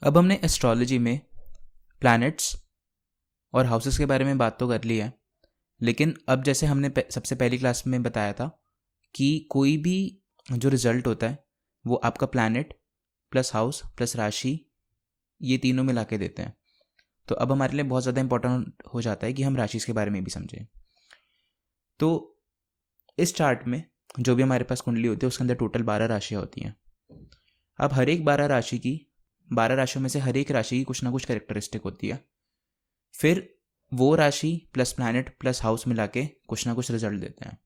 अब हमने एस्ट्रोलॉजी में प्लैनेट्स और हाउसेस के बारे में बात तो कर ली है, लेकिन अब जैसे हमने सबसे पहली क्लास में बताया था कि कोई भी जो रिजल्ट होता है वो आपका प्लैनेट प्लस हाउस प्लस राशि ये तीनों मिला के देते हैं। तो अब हमारे लिए बहुत ज़्यादा इंपॉर्टेंट हो जाता है कि हम राशि के बारे में भी समझें। तो इस चार्ट में जो भी हमारे पास कुंडली होती है उसके अंदर टोटल 12 राशियाँ होती हैं। अब हर एक 12 राशियों में से हर एक राशि की कुछ ना कुछ कैरेक्टरिस्टिक होती है। फिर वो राशि प्लस प्लैनेट प्लस हाउस मिला के कुछ ना कुछ रिजल्ट देते हैं।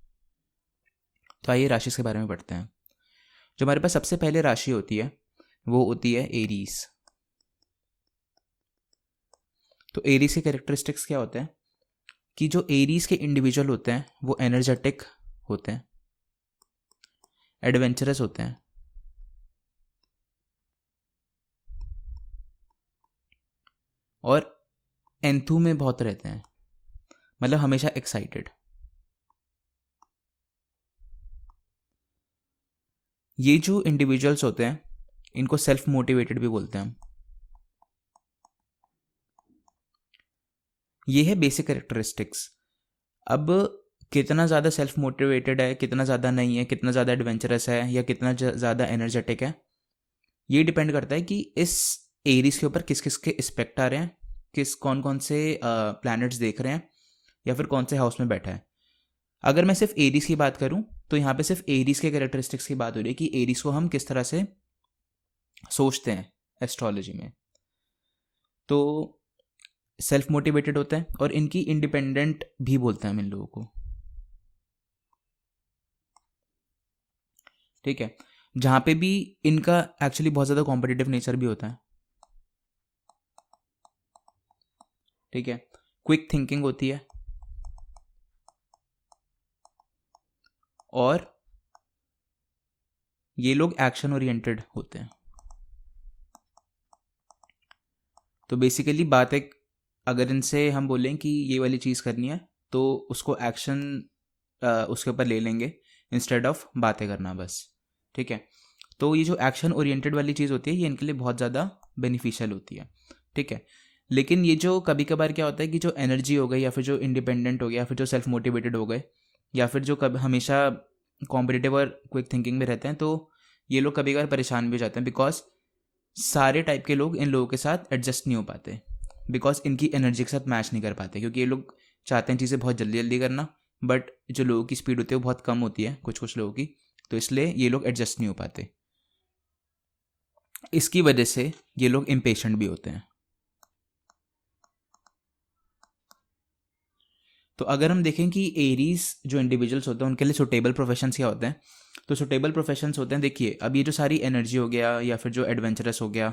तो आइए राशि के बारे में पढ़ते हैं। जो हमारे पास सबसे पहले राशि होती है वो होती है एरीज। तो एरीज के कैरेक्टरिस्टिक्स क्या होते हैं कि जो एरीज के इंडिविजुअल होते हैं वो एनर्जेटिक होते हैं, एडवेंचरस होते हैं और एंथू में बहुत रहते हैं, मतलब हमेशा एक्साइटेड। ये जो इंडिविजुअल्स होते हैं इनको सेल्फ मोटिवेटेड भी बोलते हैं हम। ये है बेसिक कैरेक्टरिस्टिक्स। अब कितना ज़्यादा सेल्फ मोटिवेटेड है, कितना ज़्यादा नहीं है, कितना ज़्यादा एडवेंचरस है या कितना ज़्यादा एनर्जेटिक है, ये डिपेंड करता है कि इस एरीज के ऊपर किस किस के एस्पेक्ट आ रहे हैं, कौन कौन से प्लैनेट्स देख रहे हैं या फिर कौन से हाउस में बैठा है। अगर मैं सिर्फ एरीज की बात करूं तो यहाँ पे सिर्फ एरीज के कैरेक्टरिस्टिक्स की बात हो रही है कि एरीज को हम किस तरह से सोचते हैं एस्ट्रोलॉजी में। तो सेल्फ मोटिवेटेड होता है और इनकी इंडिपेंडेंट भी बोलते हैं हम इन लोगों को, ठीक है। जहाँ पे भी इनका एक्चुअली बहुत ज़्यादा कॉम्पिटिटिव नेचर भी होता है, ठीक है। क्विक थिंकिंग होती है और ये लोग एक्शन ओरिएंटेड होते हैं। तो बेसिकली बात एक, अगर इनसे हम बोलें कि ये वाली चीज़ करनी है तो उसको एक्शन उसके ऊपर ले लेंगे इंस्टेड ऑफ बातें करना बस, ठीक है। तो ये जो एक्शन ओरिएंटेड वाली चीज़ होती है ये इनके लिए बहुत ज़्यादा बेनिफिशियल होती है, ठीक है। लेकिन ये जो कभी कभार क्या होता है कि जो एनर्जी हो गई या फिर जो इंडिपेंडेंट हो गया या फिर जो सेल्फ मोटिवेटेड हो गए या फिर जो कभी हमेशा कॉम्पिटिटिव और क्विक थिंकिंग में रहते हैं, तो ये लोग कभी कभार परेशान भी हो जाते हैं बिकॉज सारे टाइप के लोग इन लोगों के साथ एडजस्ट नहीं हो पाते, बिकॉज इनकी एनर्जी के साथ मैच नहीं कर पाते, क्योंकि ये लोग चाहते हैं चीज़ें बहुत जल्दी जल्दी करना, बट जो लोगों की स्पीड होती है वो बहुत कम होती है कुछ कुछ लोगों की, तो इसलिए ये लोग एडजस्ट नहीं हो पाते। इसकी वजह से ये लोग इम्पेशेंट भी होते हैं। तो अगर हम देखें कि एरीज जो इंडिविजुअल्स होते हैं उनके लिए सुटेबल प्रोफेशंस क्या होते हैं, तो सुटेबल प्रोफेशंस होते हैं, देखिए अब ये जो सारी एनर्जी हो गया या फिर जो एडवेंचरस हो गया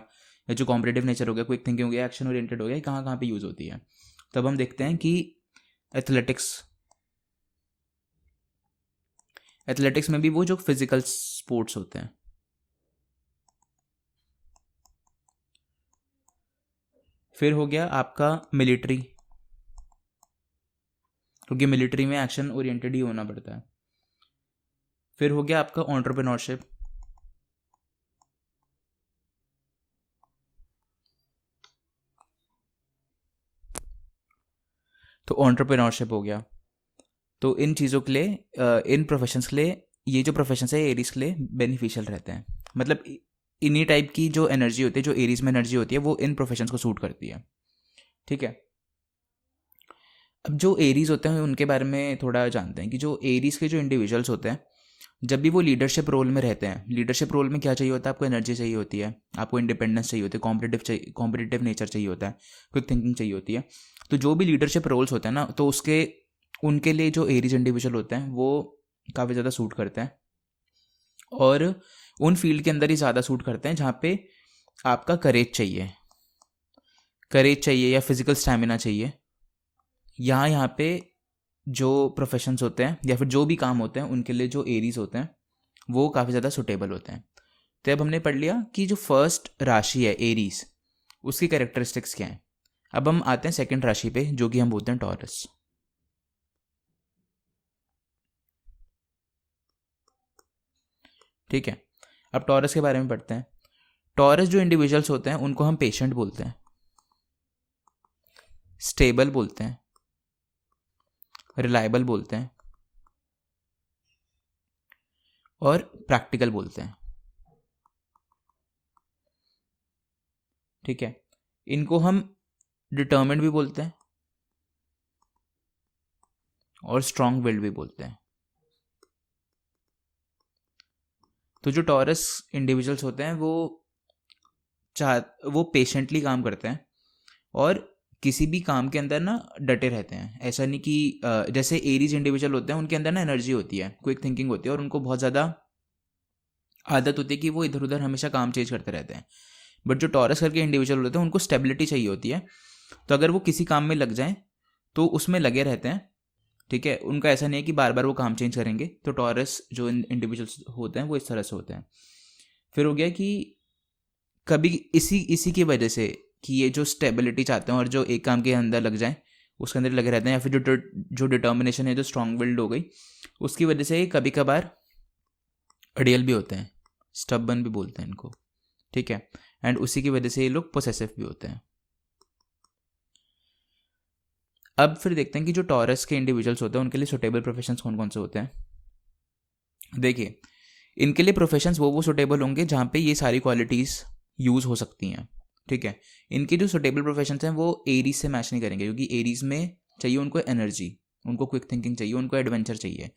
या जो कॉम्पिटेटिव नेचर हो गया, क्विक थिंकिंग हो गया, एक्शन ओरिएंटेड हो गया, कहाँ कहाँ पे यूज़ होती है। तब हम देखते हैं कि एथलेटिक्स, एथलेटिक्स में भी वो जो फिजिकल स्पोर्ट्स होते हैं, फिर हो गया आपका मिलिट्री, क्योंकि मिलिट्री में एक्शन ओरिएंटेड ही होना पड़ता है। फिर हो गया आपका एंटरप्रेन्योरशिप, तो एंटरप्रेन्योरशिप हो गया। तो इन चीज़ों के लिए इन प्रोफेशंस के लिए ये जो प्रोफेशंस है एरीज के लिए बेनिफिशियल रहते हैं, मतलब इन्हीं टाइप की जो एनर्जी होती है, जो एरीज में एनर्जी होती है वो इन प्रोफेशंस को सूट करती है, ठीक है। अब जो एरीज होते हैं उनके बारे में थोड़ा जानते हैं कि जो एरीज के जो इंडिविजुअल्स होते हैं जब भी वो लीडरशिप रोल में रहते हैं, लीडरशिप रोल में क्या चाहिए होता है, आपको एनर्जी चाहिए होती है, आपको इंडिपेंडेंस चाहिए होती है, कॉम्पिटिटिव नेचर चाहिए होता है, क्विक थिंकिंग चाहिए होती है। तो जो भी लीडरशिप रोल्स होते हैं ना, तो उसके उनके लिए जो एरीज इंडिविजुअल होते हैं वो काफ़ी ज़्यादा सूट करते हैं और उन फील्ड के अंदर ही ज़्यादा सूट करते हैं जहाँ पे आपका करेज चाहिए या फिजिकल स्टैमिना चाहिए। यहाँ पे जो प्रोफेशंस होते हैं या फिर जो भी काम होते हैं उनके लिए जो एरीज होते हैं वो काफ़ी ज़्यादा सुटेबल होते हैं। तो अब हमने पढ़ लिया कि जो फर्स्ट राशि है एरीज उसकी कैरेक्टरिस्टिक्स क्या हैं। अब हम आते हैं सेकंड राशि पे जो कि हम बोलते हैं टॉरस। ठीक है, अब टॉरस के बारे में पढ़ते हैं। टॉरस जो इंडिविजुअल्स होते हैं उनको हम पेशेंट बोलते हैं, स्टेबल बोलते हैं, रिलायबल बोलते हैं और प्रैक्टिकल बोलते हैं। ठीक है, इनको हम डिटर्मिन्ड भी बोलते हैं और स्ट्रॉन्ग विल्ड भी बोलते हैं। तो जो टॉरस इंडिविजुअल्स होते हैं वो पेशेंटली काम करते हैं और किसी भी काम के अंदर ना डटे रहते हैं। ऐसा नहीं कि जैसे एरीज इंडिविजुअल होते हैं उनके अंदर ना एनर्जी होती है, क्विक थिंकिंग होती है और उनको बहुत ज़्यादा आदत होती है कि वो इधर उधर हमेशा काम चेंज करते रहते हैं। बट जो टॉरस करके इंडिविजुअल होते हैं उनको स्टेबिलिटी चाहिए होती है, तो अगर वो किसी काम में लग जाएं तो उसमें लगे रहते हैं। ठीक है, उनका ऐसा नहीं है कि बार बार वो काम चेंज करेंगे। तो टॉरस जो इंडिविजुअल्स होते हैं वो इस तरह से होते हैं। फिर हो गया कि कभी इसी की वजह से कि ये जो स्टेबिलिटी चाहते हैं और जो एक काम के अंदर लग जाएं उसके अंदर लगे रहते हैं, या फिर जो डिटर्मिनेशन है जो स्ट्रॉन्ग विल्ड हो गई, उसकी वजह से कभी कभार अड़ियल भी होते हैं, स्टबर्न भी बोलते हैं इनको। ठीक है, एंड उसी की वजह से ये लोग पोसेसिव भी होते हैं। अब फिर देखते हैं कि जो टॉरस के इंडिविजुअल्स होते हैं उनके लिए सुटेबल प्रोफेशंस कौन कौन से होते हैं। देखिए, इनके लिए प्रोफेशंस वो सुटेबल होंगे जहाँ पे ये सारी क्वालिटीज़ यूज़ हो सकती हैं। ठीक है, इनके जो सुटेबल प्रोफेशंस हैं वो एरीज से मैच नहीं करेंगे, क्योंकि एरीज में चाहिए उनको एनर्जी, उनको क्विक थिंकिंग चाहिए, उनको एडवेंचर चाहिए।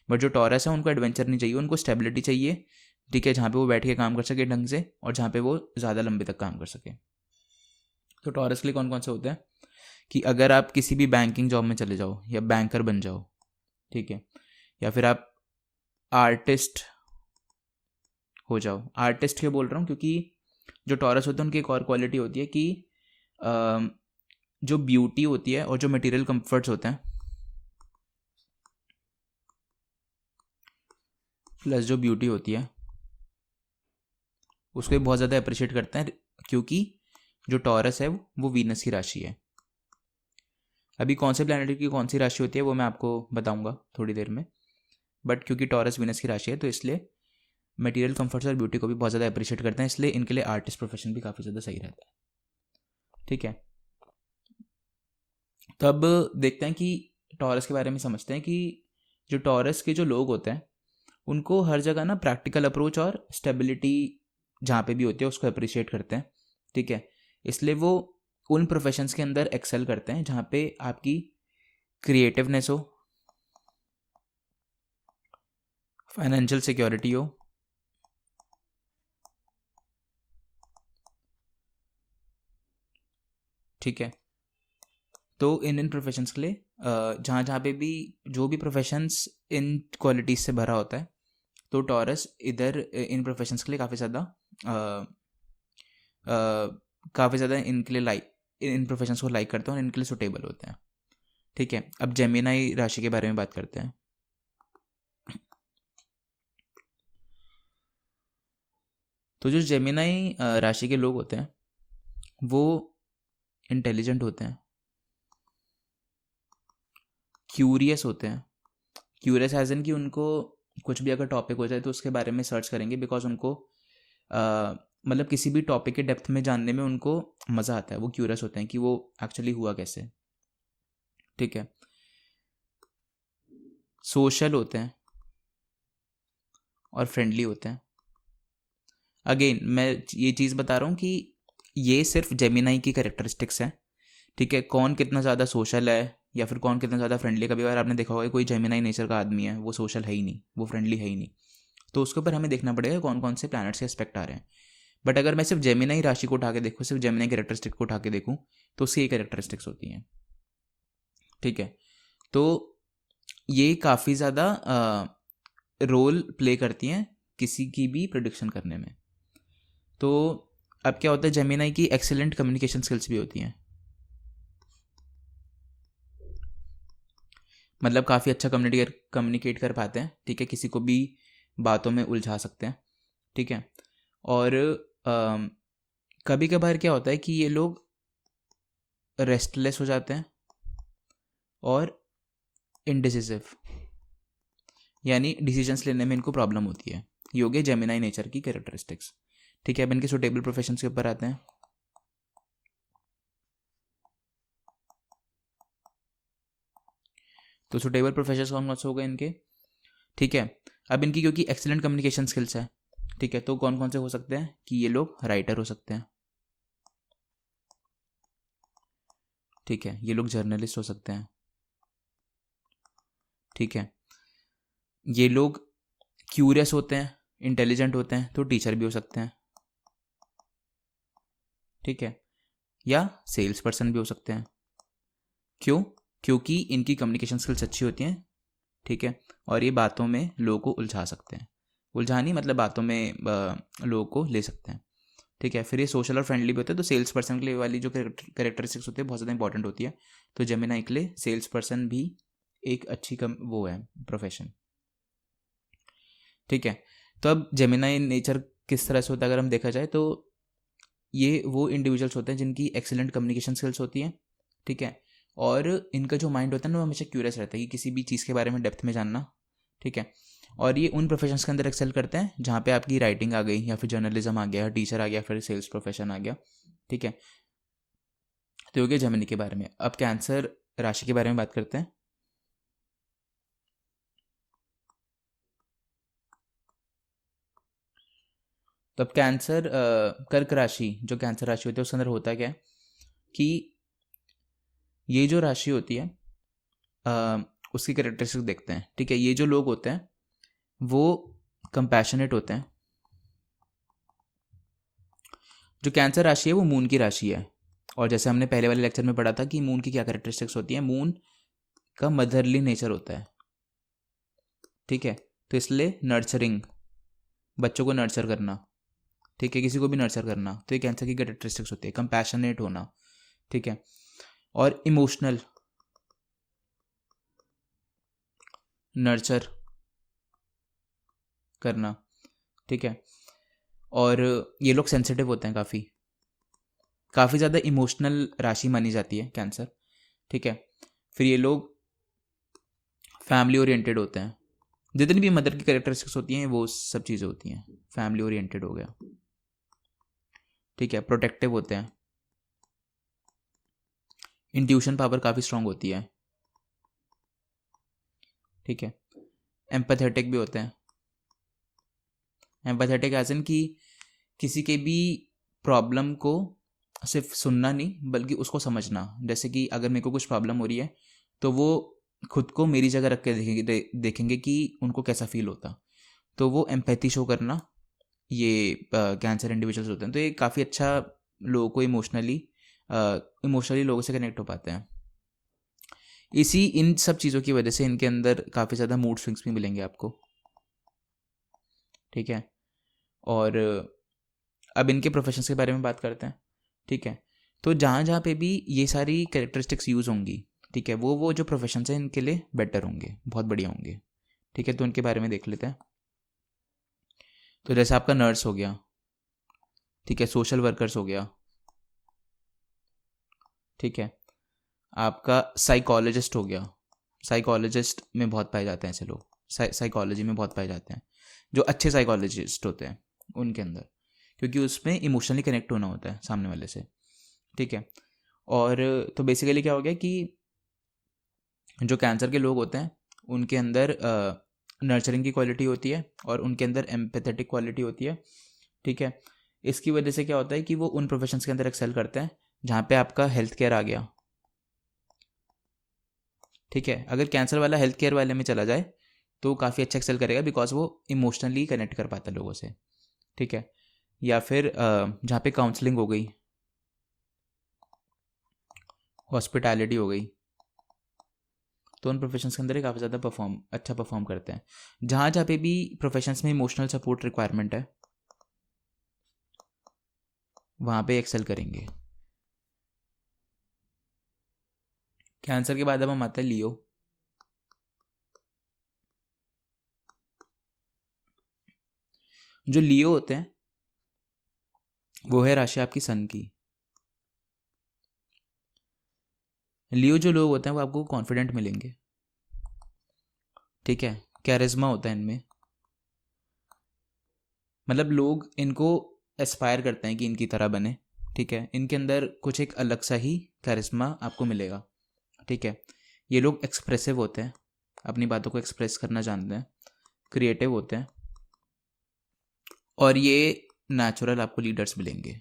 बट जो टॉरस है उनको एडवेंचर नहीं चाहिए, उनको स्टेबिलिटी चाहिए। ठीक है, जहाँ पे वो बैठ के काम कर सके ढंग से और जहाँ पे वो ज़्यादा लंबे तक काम कर सके। तो टॉरस के लिए कौन कौन से होते हैं कि अगर आप किसी भी बैंकिंग जॉब में चले जाओ या बैंकर बन जाओ, ठीक है, या फिर आप आर्टिस्ट हो जाओ। आर्टिस्ट क्यों बोल रहा हूँ, क्योंकि जो टॉरस होते हैं उनकी एक और क्वालिटी होती है कि जो ब्यूटी होती है और जो मटेरियल कंफर्ट्स होते हैं प्लस जो ब्यूटी होती है उसको बहुत ज़्यादा अप्रिशिएट करते हैं, क्योंकि जो टॉरस है वो वीनस की राशि है। अभी कौन से प्लैनेट की कौन सी राशि होती है वो मैं आपको बताऊंगा थोड़ी देर में, बट क्योंकि टॉरस वीनस की राशि है तो इसलिए मटेरियल कंफर्ट्स और ब्यूटी को भी बहुत ज़्यादा अप्रिशिएट करते हैं, इसलिए इनके लिए आर्टिस्ट प्रोफेशन भी काफ़ी ज़्यादा सही रहता है। ठीक है, तब देखते हैं कि टॉरस के बारे में समझते हैं कि जो टॉरस के जो लोग होते हैं उनको हर जगह ना प्रैक्टिकल अप्रोच और स्टेबिलिटी जहाँ पे भी होती है उसको अप्रिशिएट करते हैं। ठीक है, इसलिए वो उन प्रोफेशंस के अंदर एक्सेल करते हैं जहाँ पे आपकी क्रिएटिवनेस हो, फाइनेंशियल सिक्योरिटी हो, ठीक है। तो इन प्रोफेशंस के लिए जहाँ जहाँ पे भी जो भी प्रोफेशंस इन क्वालिटीज़ से भरा होता है तो टॉरस इधर इन प्रोफेशंस के लिए काफ़ी ज़्यादा इनके लिए इन प्रोफेशंस को लाइक करते हैं और इनके लिए सुटेबल होते हैं। ठीक है, अब जेमिनाई राशि के बारे में बात करते हैं। तो जो जेमिनाई राशि के लोग होते हैं वो इंटेलिजेंट होते हैं, क्यूरियस होते हैं। क्यूरियस एज इन कि उनको कुछ भी अगर टॉपिक हो जाए तो उसके बारे में सर्च करेंगे, बिकॉज उनको मतलब किसी भी टॉपिक के डेप्थ में जानने में उनको मज़ा आता है। वो क्यूरियस होते हैं कि वो एक्चुअली हुआ कैसे। ठीक है, सोशल होते हैं और फ्रेंडली होते हैं। अगेन मैं ये चीज़ बता रहा हूँ कि ये सिर्फ जेमिनाई की कैरेक्टरिस्टिक्स हैं। ठीक है, कौन कितना ज़्यादा सोशल है या फिर कौन कितना ज़्यादा फ्रेंडली, कभी बार आपने देखा होगा कोई जेमिनाई नेचर का आदमी है वो सोशल है ही नहीं, वो फ्रेंडली है ही नहीं, तो उसके ऊपर हमें देखना पड़ेगा कौन कौन से प्लैनेट्स के एस्पेक्ट आ रहे हैं। बट अगर मैं सिर्फ जेमिनाई राशि को उठा के देखूँ, सिर्फ जेमिनाई कैरेक्टरिस्टिक को उठा के देखूँ तो उसकी ये कैरेक्टरिस्टिक्स होती हैं। ठीक है, तो ये काफ़ी ज़्यादा रोल प्ले करती हैं किसी की भी प्रोडिक्शन करने में। तो अब क्या होता है, जेमिनाई की एक्सीलेंट कम्युनिकेशन स्किल्स भी होती हैं, मतलब काफ़ी अच्छा कम्युनिकेट कर पाते हैं। ठीक है, किसी को भी बातों में उलझा सकते हैं। ठीक है, और कभी कभार क्या होता है कि ये लोग रेस्टलेस हो जाते हैं और इनडिसिसिव, यानी डिसीजंस लेने में इनको प्रॉब्लम होती है। ये हो गए जेमिनाई नेचर की कैरेक्टरिस्टिक्स। ठीक है, अब इनके सुटेबल प्रोफेशन के ऊपर आते हैं। तो सुटेबल प्रोफेशन कौन कौन से हो गए इनके, ठीक है। अब इनकी क्योंकि एक्सीलेंट कम्युनिकेशन स्किल्स है, ठीक है, तो कौन कौन से हो सकते हैं कि ये लोग राइटर हो सकते हैं, ठीक है, ये लोग जर्नलिस्ट हो सकते हैं, ठीक है, ये लोग क्यूरियस होते हैं, इंटेलिजेंट होते हैं, तो टीचर भी हो सकते हैं, ठीक है, या सेल्स पर्सन भी हो सकते हैं। क्यों? क्योंकि इनकी कम्युनिकेशन स्किल्स अच्छी होती हैं, ठीक है, और ये बातों में लोगों को उलझा सकते हैं, उलझानी मतलब बातों में लोगों को ले सकते हैं, ठीक है। फिर ये सोशल और फ्रेंडली भी होते हैं, तो सेल्स पर्सन के लिए वाली जो कैरेक्टरिस्टिक्स होती है बहुत ज़्यादा इंपॉर्टेंट होती है। तो जेमिनाई के लिए सेल्स पर्सन भी एक अच्छी वो है प्रोफेशन, ठीक है। तो अब जेमिनाई नेचर किस तरह से होता है अगर हम देखा जाए तो ये वो इंडिविजुअल्स होते हैं जिनकी एक्सीलेंट कम्युनिकेशन स्किल्स होती हैं, ठीक है, और इनका जो माइंड होता है ना वो हमेशा क्यूरियस रहता है कि किसी भी चीज़ के बारे में डेप्थ में जानना, ठीक है। और ये उन प्रोफेशंस के अंदर एक्सेल करते हैं जहाँ पे आपकी राइटिंग आ गई, या फिर जर्नलिज्म आ गया, टीचर आ गया, फिर सेल्स प्रोफेशन आ गया, ठीक है। तो हो गया जेमिनी के बारे में। अब कैंसर राशि के बारे में बात करते हैं। तो अब कैंसर कर्क राशि, जो कैंसर राशि होती है उसके अंदर होता क्या है कि ये जो राशि होती है उसकी कैरेक्टरिस्टिक्स देखते हैं, ठीक है। ये जो लोग होते हैं वो कंपैशनेट होते हैं। जो कैंसर राशि है वो मून की राशि है, और जैसे हमने पहले वाले लेक्चर में पढ़ा था कि मून की क्या कैरेक्टरिस्टिक्स होती है, मून का मदरली नेचर होता है, ठीक है। तो इसलिए नर्चरिंग, बच्चों को नर्चर करना, ठीक है, किसी को भी नर्चर करना, तो ये कैंसर की कैरेक्टरिस्टिक्स होती है। कंपैशनेट होना, ठीक है, और इमोशनल, नर्चर करना, ठीक है। और ये लोग सेंसिटिव होते हैं, काफ़ी ज़्यादा इमोशनल राशि मानी जाती है कैंसर, ठीक है। फिर ये लोग फैमिली ओरिएंटेड होते हैं, जितनी भी मदर की कैरेक्टरिस्टिक्स होती हैं वो सब चीज़ें होती हैं। फैमिली ओरिएंटेड हो गया, ठीक है, प्रोटेक्टिव होते हैं, इंट्यूशन पावर काफ़ी स्ट्रांग होती है, ठीक है। एम्पैथेटिक भी होते हैं। एम्पैथेटिक एज इन कि किसी के भी प्रॉब्लम को सिर्फ सुनना नहीं बल्कि उसको समझना। जैसे कि अगर मेरे को कुछ प्रॉब्लम हो रही है तो वो खुद को मेरी जगह रख के देखेंगे कि उनको कैसा फील होता, तो वो एम्पैथी शो करना, ये कैंसर इंडिविजुअल्स होते हैं। तो ये काफ़ी अच्छा लोगों को इमोशनली लोगों से कनेक्ट हो पाते हैं। इन सब चीज़ों की वजह से इनके अंदर काफ़ी ज़्यादा मूड स्विंग्स भी मिलेंगे आपको, ठीक है। और अब इनके प्रोफेशंस के बारे में बात करते हैं, ठीक है। तो जहाँ जहाँ पे भी ये सारी कैरेक्टरिस्टिक्स यूज़ होंगी, ठीक है, वो जो प्रोफेशंस हैं इनके लिए बेटर होंगे, बहुत बढ़िया होंगे, ठीक है। तो उनके बारे में देख लेते हैं। तो जैसे आपका नर्स हो गया, ठीक है, सोशल वर्कर्स हो गया, ठीक है, आपका साइकोलॉजिस्ट हो गया। साइकोलॉजिस्ट में बहुत पाए जाते हैं ऐसे लोग, साइकोलॉजी में बहुत पाए जाते हैं जो अच्छे साइकोलॉजिस्ट होते हैं उनके अंदर, क्योंकि उसमें इमोशनली कनेक्ट होना होता है सामने वाले से, ठीक है। और तो बेसिकली क्या हो गया कि जो कैंसर के लोग होते हैं उनके अंदर नर्चरिंग की क्वालिटी होती है और उनके अंदर एम्पैथेटिक क्वालिटी होती है, ठीक है। इसकी वजह से क्या होता है कि वो उन प्रोफेशंस के अंदर एक्सेल करते हैं जहाँ पे आपका हेल्थ केयर आ गया, ठीक है। अगर कैंसर वाला हेल्थ केयर वाले में चला जाए तो काफ़ी अच्छा एक्सेल करेगा, बिकॉज वो इमोशनली कनेक्ट कर पाता है लोगों से, ठीक है। या फिर जहाँ पे काउंसलिंग हो गई, हॉस्पिटैलिटी हो गई, तो उन प्रोफेशंस के अंदर ये काफ़ी ज़्यादा अच्छा परफॉर्म करते हैं। जहाँ जहाँ पे भी प्रोफेशंस में इमोशनल सपोर्ट रिक्वायरमेंट है वहाँ पे एक्सेल करेंगे। कैंसर के बाद अब हम आते हैं लियो। जो लियो होते हैं वो है राशि आपकी सन की। लियो जो लोग होते हैं वो आपको कॉन्फिडेंट मिलेंगे, ठीक है, कैरिज्मा होता है इनमें, मतलब लोग इनको एस्पायर करते हैं कि इनकी तरह बने, ठीक है। इनके अंदर कुछ एक अलग सा ही कैरिस्मा आपको मिलेगा, ठीक है। ये लोग एक्सप्रेसिव होते हैं, अपनी बातों को एक्सप्रेस करना जानते हैं, क्रिएटिव होते हैं, और ये नेचुरल आपको लीडर्स मिलेंगे,